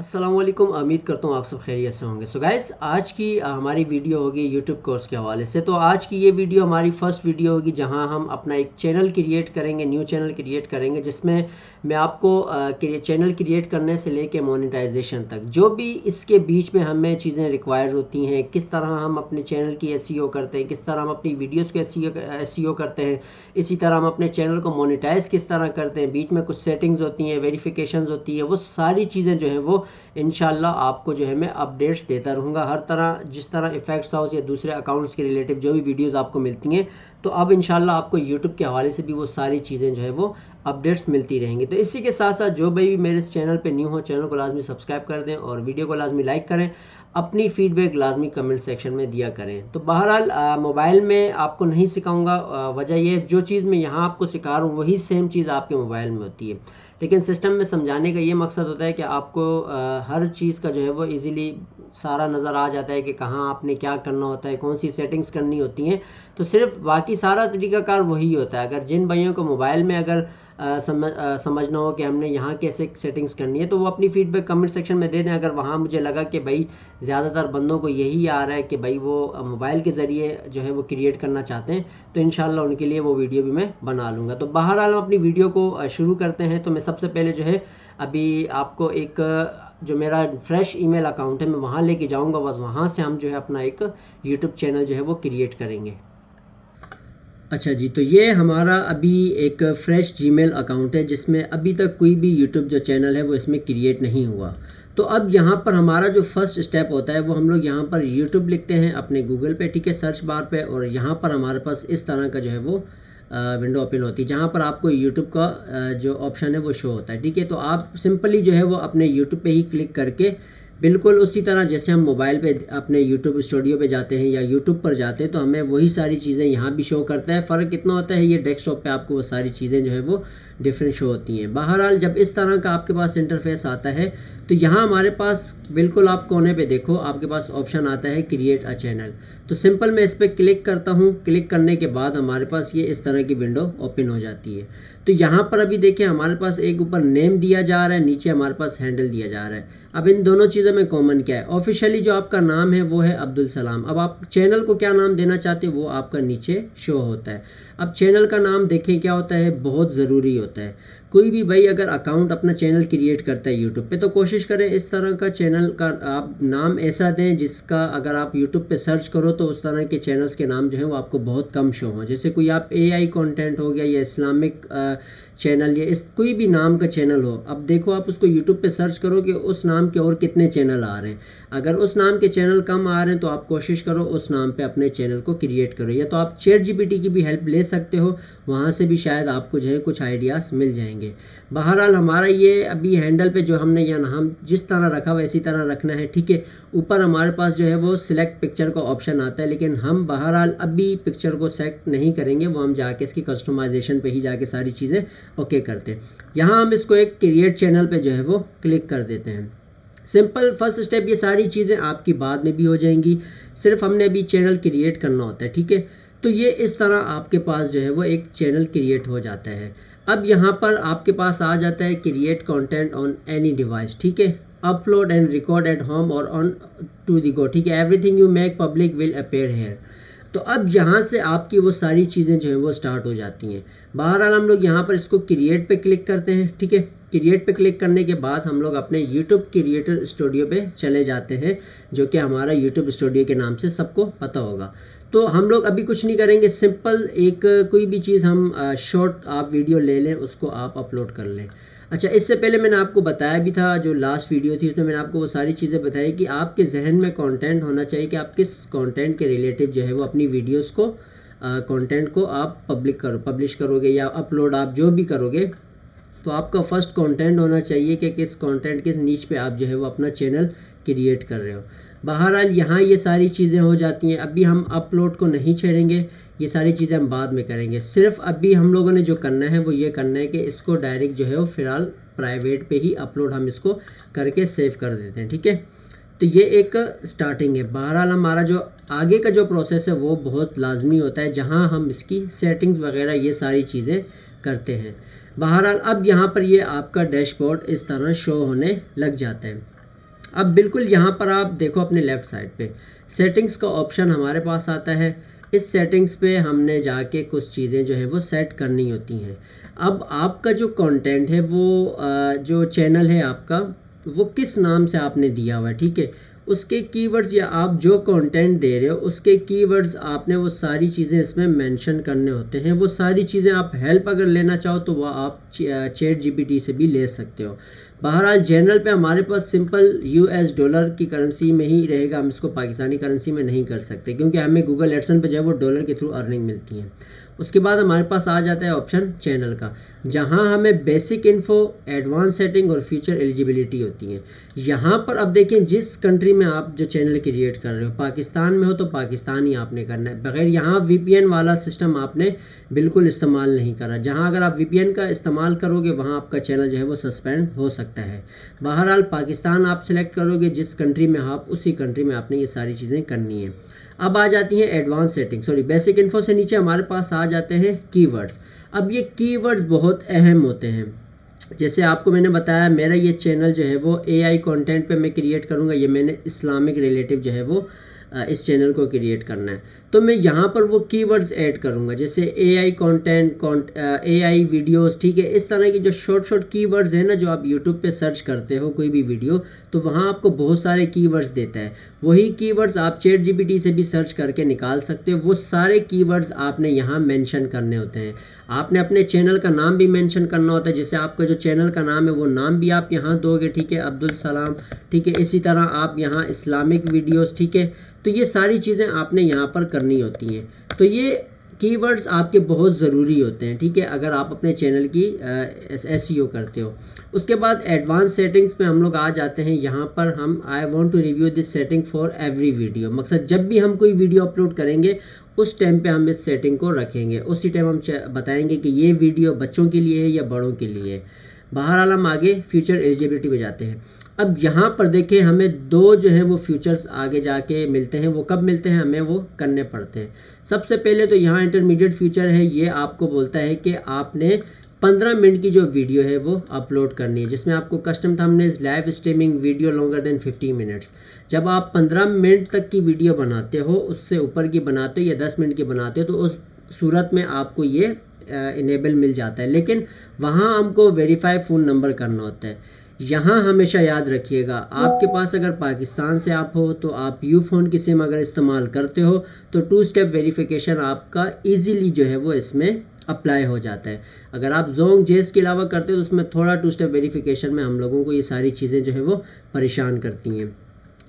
अस्सलामुअलैकुम। उम्मीद करता हूँ आप सब खैरियत से होंगे। सो गाइस, आज की हमारी वीडियो होगी यूट्यूब कोर्स के हवाले से। तो आज की ये वीडियो हमारी फर्स्ट वीडियो होगी जहां हम अपना एक चैनल क्रिएट करेंगे, न्यू चैनल क्रिएट करेंगे, जिसमें मैं आपको चैनल क्रिएट करने से लेके मोनेटाइजेशन तक जो भी इसके बीच में हमें चीज़ें रिक्वायर्ड होती हैं, किस तरह हम अपने चैनल की एसईओ करते हैं, किस तरह हम अपनी वीडियोज़ को एसईओ करते हैं, इसी तरह हम अपने चैनल को मोनेटाइज किस तरह करते हैं, बीच में कुछ सेटिंग्स होती हैं, वेरिफिकेशंस होती है, वो सारी चीज़ें जो हैं वो इंशाल्लाह आपको जो है मैं अपडेट्स देता रहूँगा हर तरह। जिस तरह इफेक्ट्स हाउस या दूसरे अकाउंट्स के रिलेटिव जो भी वीडियोस आपको मिलती हैं, तो अब इंशाल्लाह आपको यूट्यूब के हवाले से भी वो सारी चीज़ें जो है वो अपडेट्स मिलती रहेंगी। तो इसी के साथ साथ जो भी मेरे इस चैनल पे न्यू हो, चैनल को लाजमी सब्सक्राइब कर दें और वीडियो को लाजमी लाइक करें। अपनी फीडबैक लाजमी कमेंट सेक्शन में दिया करें। तो बहरहाल मोबाइल में आपको नहीं सिखाऊंगा, वजह ये जो चीज़ मैं यहाँ आपको सिखा रहा हूँ वही सेम चीज़ आपके मोबाइल में होती है, लेकिन सिस्टम में समझाने का ये मकसद होता है कि आपको हर चीज़ का जो है वो इजीली सारा नज़र आ जाता है कि कहाँ आपने क्या करना होता है, कौन सी सेटिंग्स करनी होती हैं। तो सिर्फ बाकी सारा तरीक़ाकार वही होता है। अगर जिन भाइयों को मोबाइल में अगर समझना हो कि हमने यहाँ कैसे सेटिंग्स करनी है, तो वो अपनी फीडबैक कमेंट सेक्शन में दे दें। अगर वहाँ मुझे लगा कि भाई ज़्यादातर बंदों को यही आ रहा है कि भाई वो मोबाइल के ज़रिए जो है वो क्रिएट करना चाहते हैं, तो इंशाल्लाह उनके लिए वो वीडियो भी मैं बना लूँगा। तो बहरहाल हम अपनी वीडियो को शुरू करते हैं। तो मैं सबसे पहले जो है अभी आपको एक जो मेरा फ्रेश ईमेल अकाउंट है मैं वहाँ लेके जाऊँगा, बस वहाँ से हम जो है अपना एक यूट्यूब चैनल जो है वो क्रिएट करेंगे। अच्छा जी, तो ये हमारा अभी एक फ़्रेश जीमेल अकाउंट है जिसमें अभी तक कोई भी यूट्यूब जो चैनल है वो इसमें क्रिएट नहीं हुआ। तो अब यहाँ पर हमारा जो फर्स्ट स्टेप होता है वो हम लोग यहाँ पर यूट्यूब लिखते हैं अपने गूगल पे, ठीक है, सर्च बार पे, और यहाँ पर हमारे पास इस तरह का जो है वो विंडो ओपन होती है जहाँ पर आपको यूट्यूब का जो ऑप्शन है वो शो होता है, ठीक है। तो आप सिंपली जो है वो अपने यूट्यूब पे ही क्लिक करके बिल्कुल उसी तरह जैसे हम मोबाइल पे अपने यूट्यूब स्टूडियो पे जाते हैं या यूट्यूब पर जाते हैं तो हमें वही सारी चीज़ें यहाँ भी शो करता है। फ़र्क कितना होता है, ये डेस्कटॉप पे आपको वो सारी चीज़ें जो है वो डिफरेंट शो होती हैं। बहरहाल जब इस तरह का आपके पास इंटरफेस आता है तो यहाँ हमारे पास बिल्कुल आप कोने पे देखो आपके पास ऑप्शन आता है क्रिएट अ चैनल। तो सिंपल मैं इस पर क्लिक करता हूँ। क्लिक करने के बाद हमारे पास ये इस तरह की विंडो ओपन हो जाती है। तो यहाँ पर अभी देखिए हमारे पास एक ऊपर नेम दिया जा रहा है, नीचे हमारे पास हैंडल दिया जा रहा है। अब इन दोनों चीज़ों में कॉमन क्या है, ऑफिशियली जो आपका नाम है वो है अब्दुल सलाम। अब आप चैनल को क्या नाम देना चाहते हैं वो आपका नीचे शो होता है। अब चैनल का नाम देखें क्या होता है, बहुत ज़रूरी होता है। कोई भी भाई अगर अकाउंट अपना चैनल क्रिएट करता है यूट्यूब पे तो कोशिश करें इस तरह का चैनल का आप नाम ऐसा दें जिसका अगर आप यूट्यूब पे सर्च करो तो उस तरह के चैनल्स के नाम जो है वो आपको बहुत कम शो हों। जैसे कोई आप AI कंटेंट हो गया या इस्लामिक चैनल या इस कोई भी नाम का चैनल हो। अब देखो आप उसको यूट्यूब पे सर्च करो कि उस नाम के और कितने चैनल आ रहे हैं। अगर उस नाम के चैनल कम आ रहे हैं तो आप कोशिश करो उस नाम पे अपने चैनल को क्रिएट करो, या तो आप ChatGPT की भी हेल्प ले सकते हो, वहाँ से भी शायद आपको जो है कुछ आइडियाज़ मिल जाएंगे। बहरहाल हमारा ये अभी हैंडल पे जो हमने या नाम जिस तरह रखा हुआ इसी तरह रखना है, ठीक है। ऊपर हमारे पास जो है वो सिलेक्ट पिक्चर का ऑप्शन आता है, लेकिन हम बहरहाल अभी पिक्चर को सेलेक्ट नहीं करेंगे, वो हम जाके इसकी कस्टमाइजेशन पे ही जाके सारी चीज़ें ओके करते हैं। यहाँ हम इसको एक क्रिएट चैनल पे जो है वो क्लिक कर देते हैं। सिंपल फर्स्ट स्टेप, ये सारी चीज़ें आपकी बाद में भी हो जाएंगी, सिर्फ हमने अभी चैनल क्रिएट करना होता है, ठीक है। तो ये इस तरह आपके पास जो है वो एक चैनल क्रिएट हो जाता है। अब यहाँ पर आपके पास आ जाता है create content on any device, ठीक है, upload and record at home और ऑन टू दी गो, ठीक है, everything you make public will appear here. तो अब यहाँ से आपकी वो सारी चीज़ें जो है वो स्टार्ट हो जाती हैं। बहरहाल हम लोग यहाँ पर इसको क्रिएट पे क्लिक करते हैं, ठीक है। क्रिएट पे क्लिक करने के बाद हम लोग अपने यूट्यूब क्रिएटर स्टूडियो पे चले जाते हैं, जो कि हमारा यूट्यूब स्टूडियो के नाम से सबको पता होगा। तो हम लोग अभी कुछ नहीं करेंगे, सिंपल एक कोई भी चीज़ हम शॉर्ट आप वीडियो ले लें, उसको आप अपलोड कर लें। अच्छा, इससे पहले मैंने आपको बताया भी था, जो लास्ट वीडियो थी उसमें मैंने आपको वो सारी चीज़ें बताई कि आपके जहन में कंटेंट होना चाहिए कि आप किस कंटेंट के रिलेटिव जो है वो अपनी वीडियोस को कंटेंट को आप पब्लिश करोगे या अपलोड आप जो भी करोगे, तो आपका फर्स्ट कंटेंट होना चाहिए कि किस कंटेंट किस नीच पे आप जो है वो अपना चैनल क्रिएट कर रहे हो। बहरहाल यहाँ ये सारी चीज़ें हो जाती हैं। अभी हम अपलोड को नहीं छेड़ेंगे, ये सारी चीज़ें हम बाद में करेंगे। सिर्फ अभी हम लोगों ने जो करना है वो ये करना है कि इसको डायरेक्ट जो है वो फ़िलहाल प्राइवेट पे ही अपलोड हम इसको करके सेव कर देते हैं, ठीक है। तो ये एक स्टार्टिंग है। बहरहाल हमारा जो आगे का जो प्रोसेस है वो बहुत लाजमी होता है, जहाँ हम इसकी सेटिंग्स वगैरह ये सारी चीज़ें करते हैं। बहरहाल अब यहाँ पर ये आपका डैशबोर्ड इस तरह शो होने लग जाता है। अब बिल्कुल यहाँ पर आप देखो अपने लेफ़्ट साइड पे सेटिंग्स का ऑप्शन हमारे पास आता है। इस सेटिंग्स पे हमने जाके कुछ चीज़ें जो है वो सेट करनी होती हैं। अब आपका जो कंटेंट है वो जो चैनल है आपका वो किस नाम से आपने दिया हुआ है, ठीक है, उसके कीवर्ड्स या आप जो कंटेंट दे रहे हो उसके कीवर्ड्स आपने वो सारी चीज़ें इसमें मेंशन करने होते हैं। वो सारी चीज़ें आप हेल्प अगर लेना चाहो तो वह आप चैट जीपीटी से भी ले सकते हो। बहरहाल जनरल पे हमारे पास सिंपल यूएस डॉलर की करेंसी में ही रहेगा, हम इसको पाकिस्तानी करेंसी में नहीं कर सकते क्योंकि हमें गूगल एडसन पे जो है वो डॉलर के थ्रू अर्निंग मिलती है। उसके बाद हमारे पास आ जाता है ऑप्शन चैनल का, जहां हमें बेसिक इन्फो, एडवांस सेटिंग और फ्यूचर एलिजिबिलिटी होती है। यहाँ पर अब देखें जिस कंट्री में आप जो चैनल क्रिएट कर रहे हो, पाकिस्तान में हो तो पाकिस्तान ही आपने करना है, बगैर यहाँ वीपीएन वाला सिस्टम आपने बिल्कुल इस्तेमाल नहीं करा। जहाँ अगर आप वीपीएन का इस्तेमाल करोगे वहाँ आपका चैनल जो है वो सस्पेंड हो सकता है। बहरहाल पाकिस्तान आप सेलेक्ट करोगे, जिस कंट्री में आप उसी कंट्री में आपने ये सारी चीज़ें करनी है। अब आ जाती है advance setting, sorry basic info से नीचे हमारे पास आ जाते हैं कीवर्ड्स। अब ये कीवर्ड्स बहुत अहम होते हैं। जैसे आपको मैंने बताया मेरा ये चैनल जो है वो एआई कंटेंट पे मैं क्रिएट करूँगा, ये मैंने इस्लामिक रिलेटिव जो है वो इस चैनल को क्रिएट करना है, तो मैं यहाँ पर वो कीवर्ड्स ऐड करूँगा जैसे एआई कंटेंट, एआई वीडियोस, ठीक है। इस तरह की जो शॉर्ट कीवर्ड्स हैं ना, जो आप यूट्यूब पे सर्च करते हो कोई भी वीडियो, तो वहाँ आपको बहुत सारे कीवर्ड्स देता है। वही कीवर्ड्स आप चैट जीपीटी से भी सर्च करके निकाल सकते हो। वो सारे कीवर्ड्स आपने यहाँ मेंशन करने होते हैं। आपने अपने चैनल का नाम भी मेंशन करना होता है, जैसे आपका जो चैनल का नाम है वो नाम भी आप यहाँ दोगे, ठीक है, अब्दुल सलाम, ठीक है। इसी तरह आप यहाँ इस्लामिक वीडियोस, ठीक है। तो ये सारी चीज़ें आपने यहाँ पर करनी होती हैं। तो ये कीवर्ड्स आपके बहुत ज़रूरी होते हैं, ठीक है, अगर आप अपने चैनल की एसईओ करते हो। उसके बाद एडवांस सेटिंग्स पे हम लोग आ जाते हैं। यहाँ पर हम I want to review this setting for every video, मकसद जब भी हम कोई वीडियो अपलोड करेंगे उस टाइम पे हम इस सेटिंग को रखेंगे, उसी टाइम हम बताएंगे कि ये वीडियो बच्चों के लिए है या बड़ों के लिए है। बहरहाल हम आगे फ्यूचर एलिजिबिलिटी पे जाते हैं। अब यहाँ पर देखें हमें दो जो है वो फ्यूचर्स आगे जाके मिलते हैं। वो कब मिलते हैं, हमें वो करने पड़ते हैं। सबसे पहले तो यहाँ इंटरमीडिएट फ्यूचर है, ये आपको बोलता है कि आपने 15 मिनट की जो वीडियो है वो अपलोड करनी है, जिसमें आपको custom thumbnails, live streaming, video longer than 50 minutes. जब आप 15 मिनट तक की वीडियो बनाते हो, उससे ऊपर की बनाते हो या 10 मिनट की बनाते हो, तो उस सूरत में आपको ये इनेबल मिल जाता है। लेकिन वहाँ हमको वेरीफाई फ़ोन नंबर करना होता है। यहाँ हमेशा याद रखिएगा, आपके पास अगर पाकिस्तान से आप हो तो आप यू फ़ोन की सिम अगर इस्तेमाल करते हो तो 2 स्टेप वेरिफिकेशन आपका इजीली जो है वो इसमें अप्लाई हो जाता है। अगर आप जोंग जेस के अलावा करते हो तो उसमें थोड़ा 2 स्टेप वेरिफिकेशन में हम लोगों को ये सारी चीज़ें जो है वो परेशान करती हैं,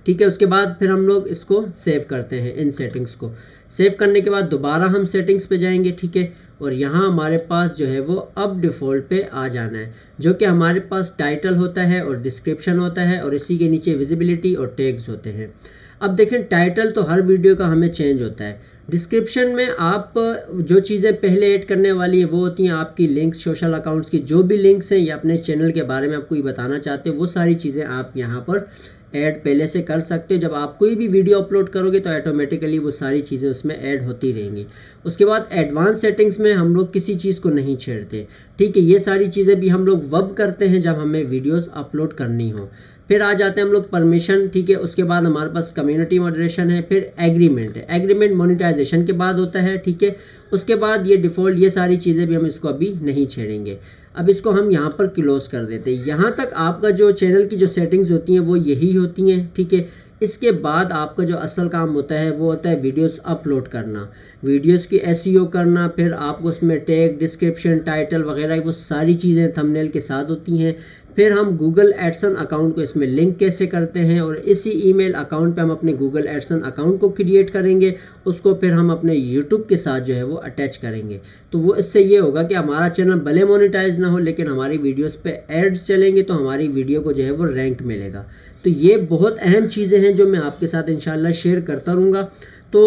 ठीक है। उसके बाद फिर हम लोग इसको सेव करते हैं, इन सेटिंग्स को सेव करने के बाद दोबारा हम सेटिंग्स पे जाएंगे, ठीक है। और यहाँ हमारे पास जो है वो अब डिफ़ॉल्ट पे आ जाना है, जो कि हमारे पास टाइटल होता है और डिस्क्रिप्शन होता है और इसी के नीचे विजिबिलिटी और टैग्स होते हैं। अब देखें टाइटल तो हर वीडियो का हमें चेंज होता है। डिस्क्रिप्शन में आप जो चीज़ें पहले ऐड करने वाली है वो होती हैं आपकी लिंक्स, सोशल अकाउंट्स की जो भी लिंक्स हैं या अपने चैनल के बारे में आप कोई बताना चाहते हो, वो सारी चीज़ें आप यहाँ पर ऐड पहले से कर सकते हो। जब आप कोई भी वीडियो अपलोड करोगे तो ऑटोमेटिकली वो सारी चीज़ें उसमें ऐड होती रहेंगी। उसके बाद एडवांस सेटिंग्स में हम लोग किसी चीज़ को नहीं छेड़ते, ठीक है। ये सारी चीज़ें भी हम लोग वब करते हैं जब हमें वीडियोस अपलोड करनी हो। फिर आ जाते हैं हम लोग परमिशन, ठीक है। उसके बाद हमारे पास कम्युनिटी मॉडरेशन है, फिर एग्रीमेंट है। एग्रीमेंट मोनेटाइजेशन के बाद होता है, ठीक है। उसके बाद ये डिफ़ॉल्ट, ये सारी चीज़ें भी हम इसको अभी नहीं छेड़ेंगे। अब इसको हम यहाँ पर क्लोज कर देते हैं। यहाँ तक आपका जो चैनल की जो सेटिंग्स होती हैं वो यही होती हैं, ठीक है। इसके बाद आपका जो असल काम होता है वो होता है वीडियोस अपलोड करना, वीडियोस की एसईओ करना। फिर आपको उसमें टैग, डिस्क्रिप्शन, टाइटल वगैरह वो सारी चीज़ें थंबनेल के साथ होती हैं। फिर हम गूगल एडसन अकाउंट को इसमें लिंक कैसे करते हैं, और इसी ईमेल अकाउंट पे हम अपने गूगल एडसन अकाउंट को क्रिएट करेंगे, उसको फिर हम अपने यूट्यूब के साथ जो है वो अटैच करेंगे। तो वो इससे ये होगा कि हमारा चैनल भले मोनेटाइज ना हो लेकिन हमारी वीडियोस पे एड्स चलेंगे तो हमारी वीडियो को जो है वो रैंक मिलेगा। तो ये बहुत अहम चीज़ें हैं जो मैं आपके साथ इंशाल्लाह शेयर करता रहूँगा। तो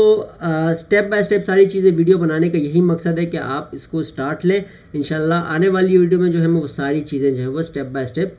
स्टेप बाय स्टेप सारी चीज़ें वीडियो बनाने का यही मकसद है कि आप इसको स्टार्ट लें। इंशाल्लाह आने वाली वीडियो में जो है वो सारी चीज़ें जो है वो स्टेप बाय स्टेप